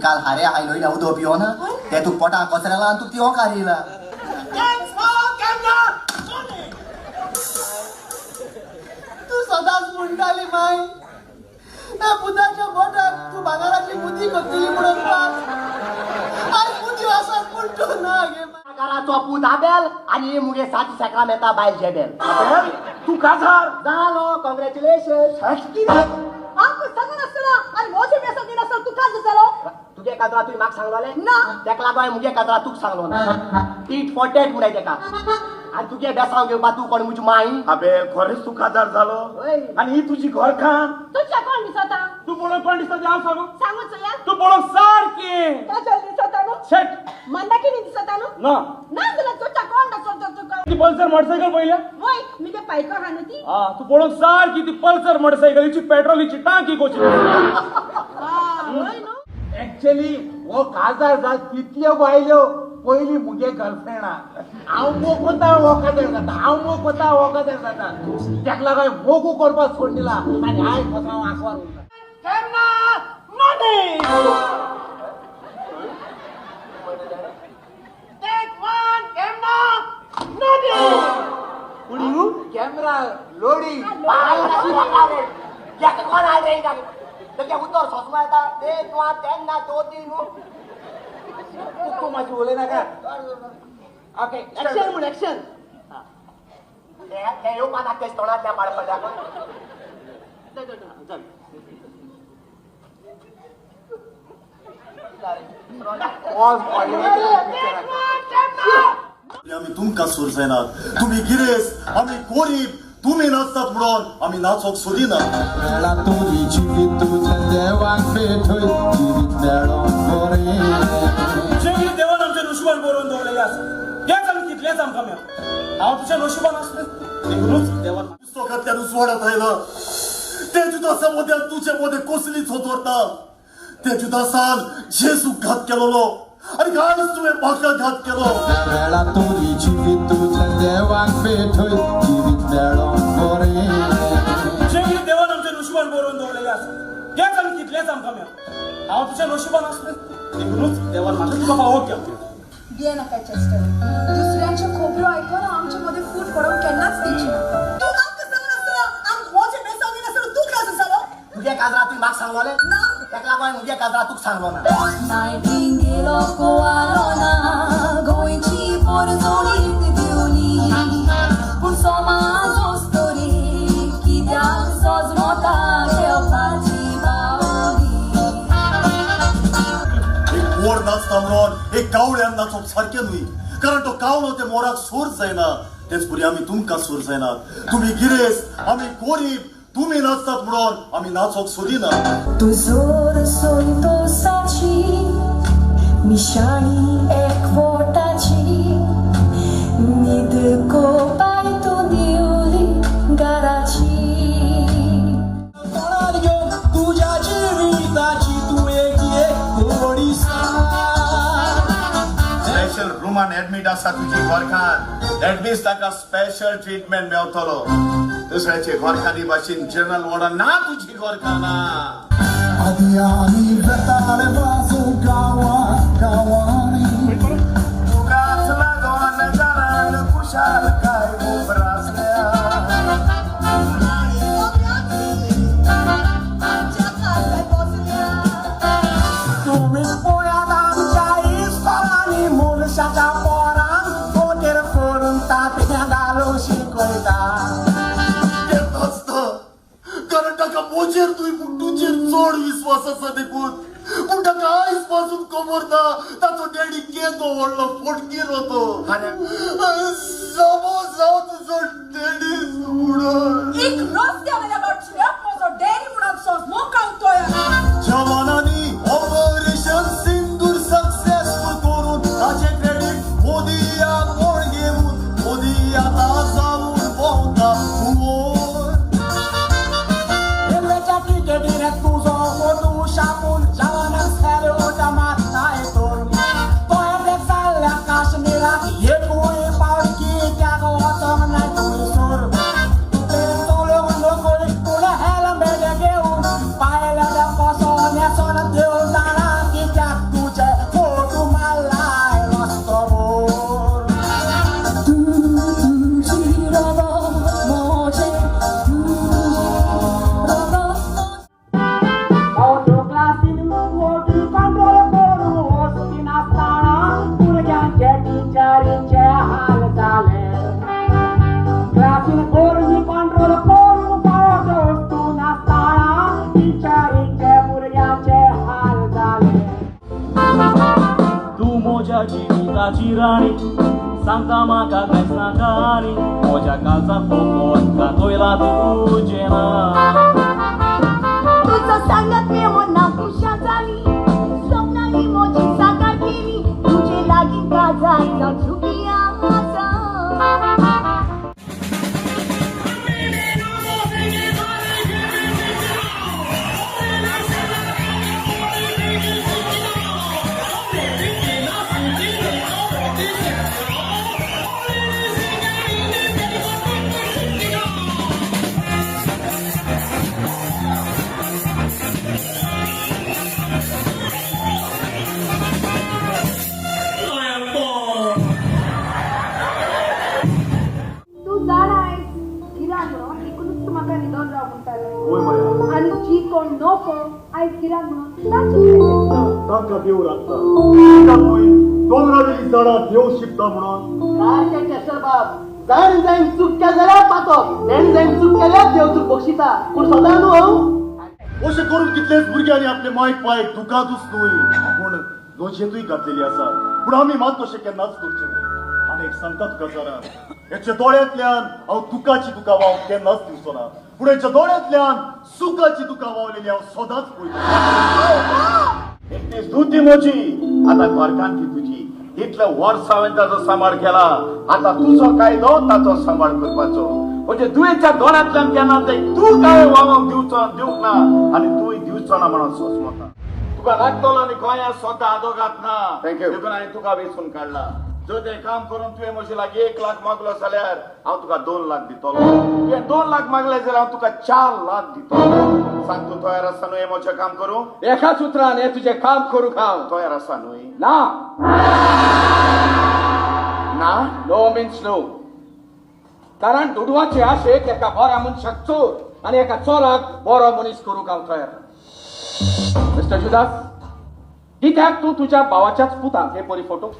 काल हारे आयलो ना उदो पियो ना ते तू पोटा कचऱ्याला आणि तू ती हो काढीला तू सदाच म्हणटाली माय त्या बुधाच्या बोटात तू भांगाराची बुद्धी कोतली म्हणून आज बुद्धी असं म्हणतो ना गे घराचो पूत आबेल आणि मुगे साती सेकरा मेता बायल जेबेल तू काजार झालो कॉंग्रॅच्युलेशन आमको सांगून असला आणि मोजे मेसा दिन असला तू का झालो तुझे काजरा तुझी माग सांगलोले ना तेका लागोय मुगे काजरा तूक सांगलो ना टीट फोटेट म्हणाय तेका आणि तुझे बेसाव घेवपा तू कोण मुजी माई अबे खरेच तू काजार झालो आणि ही तुझी घर खान तुझ्या कोण दिसता तू बोलून कोण दिसत जाऊ सांगू सांगूच या तू बोलून सारखी काजल दिसता नो शेट मंदाकी दिसता नो ना ना तुला तुझ्या कोण दिसता तू ती पल्सर मोटरसायकल पहिल्या वय मी ते पायकर हानती हा तू बोलून सारखी ती पल्सर मोटरसायकलीची पेट्रोलीची टाकी कोची वय नो एक्चुअली वो काजार जात कितल्यो बायल्यो पयली मुगे गर्लफ्रेंड हांव मोग कोता वोकादेर जाता हांव मोग कोता वोकादेर जाता तेका लागोन मोगू करपाक सोड दिला आनी हाय फसांव आसवार उरता केन्ना मनी टेक वन केन्ना नोडी कुडियू कॅमेरा लोडी याका कोण आल रे का तेका उत्तर सोसमा येता ते तुवा तेन्ना तो ती नु तू माझी बोले ना का ओके ऍक्शन म्हण ऍक्शन हे येऊ पाना तेच तोंडातल्या पाड पडल्या आम्ही तुमकां सोरसायनात तुम्ही गिरेस आम्ही गोरीब तुम्ही नाचतात म्हणून आम्ही नाचोक सोदिना वेळा तुरी जिवीत तुझ्या देवाक भेटोय जिवीत मेळोन बरें जेवी देवान आमच्या नशिबान बरोवन दवरलेले आसा हेच आमी कितलेच आमकां मेळ हांव तुज्या नशिबान आसलें देखूनच देवान पुस्तकांतल्यानूच वाडत आयलं ते जुदासा मध्यान तुझे मध्ये कोसलीच होतोरता ते जुदासान जेजूक घात केलोलो आणि आज तुवें म्हाका घात केलो वेळा तुरी जिवीत तुझ्या देवाक भेटोय जिवीत मेळोन बरें जेवी देवान आमच्या नशिबान बरोवन दवरलेले आसा हेच आमी कितलेच आमकां मेळ हांव तुज्या नशिबान आसलें देखूनच देवान म्हाका तुका फावो केलो बिया नका चेस्टर दुसऱ्यांच्या खोबऱ्यो ऐकून आमच्यामध्ये फूट पडून केन्नाच दिवची ना तू आमकां सांगून असला आम मोजे मेसा दिन असला तू का झालो तुझे काजरा तुझी माग सांगलोले ना तेका लागोय मुगे काजरा तूक सांगलो ना Nightingale कोआलोना गोंयची पोरजोळीत दिवली पूण समाज रे कित्याक सजमोता घेवपाची बावली एक मोर नाचता म्हणून एक गावड्यान नाचोप सारकें न्हय कारण तो गावलो ते मोराक सोर जायना तेच परी आमी तुमकां सोर जायनात तुम्ही गिरेस आमी गोरीब तुम्ही नाचतात म्हणून आमी नाचोक सोदिना तुजोर संतोषाची मिशाणी एकवटाची न्हीद कोपाय तूं दिवली घराची तुझ्या जिविताची तू एक गोडी स्पेशल रूमान ऍडमिट आसा तुजी घरखान दॅट मीन्स ताका स्पेशल ट्रीटमेंट मेवतलो दुसऱ्याचे घरखानी भाशेन जनरल वॉर्डान ना तुजी घरखाना आदी आमी बेताळ बाजू गावांनी तुकाच लागोन घरान खुशाल काय उबरासल्या तुम्ही पोयात आमच्या इस्कॉलांनी मुलशाच्या पोरांक पोटेर करून तात्या घालून शिकयता कारण ताका मोजेर तुजेर चड विश्वास आसा देखून पूण ताका आयज पासून खबर ना ताचो डॅडी केदो व्हडलो फोटगीर तो समज जाव तुजो डॅडी सोडून एक रस्त्यावयल्या लटसुऱ्याक म्हजो डेरी म्हणून सोजमो कावतोय जवानांनी ऑपरेशन सिंदूर सक्सेसफुल करून ताचे क्रेडिट मोदिया कोण घेऊन मोदी आता जाऊन भोवता रेल्वेच्या तिकेटीर तुझो फोटो शापून जवानाक सेल्यूट मारताय तोर तो एक जाल्ल्या काश्मीराक एकूय पावटी त्याग वचोंक नाय थंयसर तुवें म्हज्या जिविताची राणी सांगता म्हाका कांयच नाका आनी म्हज्या काळजा फोकोन गातोयला तुजें नांव तुझं सांगत मी हो ना खुशा झाली स्वप्नांनी मोजी साकार केली तुझे लागीं काजायचा चुकी आसा तू जाण आहेस गिराक म्हणून एकूणच म्हाका निदोन राव म्हणटाले आनी जी कोण नको आयज गिराक म्हणून तांकां देव राखता दोंगरावेली झाडां देव शिकता म्हणून सारकें केसर बाब जाण जायन चूक केल्या जाल्यार पातप नेण जायन चूक केल्यार देव चूक बक्षिता पूण सदां न्हू हांव अशें करून कितलेच भुरग्यांनी आपले मायक पाय दुखातूच न्हय पूण दोनशेतूय घातलेली आसा पूण आमी मात तशें केन्नाच करचें न्हय आनी एक सांगता तुका जाणा हेच्या दोळ्यांतल्यान हांव दुखाची तुका वाव केन्नाच दिवचो ना पूण हेच्या दोळ्यांतल्यान सुखाची तुका वावलेली हांव सदांच पळयता एकटीच दूध दी मोची आता घरकान ती तुजी इतलं वर्स हांवें ताचो सांबाळ केला आता तुजो कायदो ताचो सांबाळ करपाचो म्हणजे तुवेच्या दोळ्यांतल्यान केन्ना ते तूं काय वावक दिवंक ना आनी तूंय दिवचो ना म्हणून सोसमता तुका लागतलो आनी गोंयांत स्वता आदोगात ना देखून हांवें तुका वेचून काडला जो ते काम करून तुवें म्हजे लागीं 1 लाख मागलो जाल्यार हांव तुका 2 लाख दितलो तुवें 2 लाख मागले जाल्यार हांव तुका 4 लाख दितलो सांग तूं तयार आसा न्हय हें म्हजें काम करूं एकाच उतरान हे तुझे काम करूंक हांव तयार आसा न्हय ना ना नो मिन्स नो कारण दुडवाचे आशेक एका बऱ्या मनशाक चोर आनी एका चोराक बरो मनीस करूंक हांव तयार मिस्टर जुदास कित्याक तूं तुज्या भावाच्याच पुताक हे परी फोटो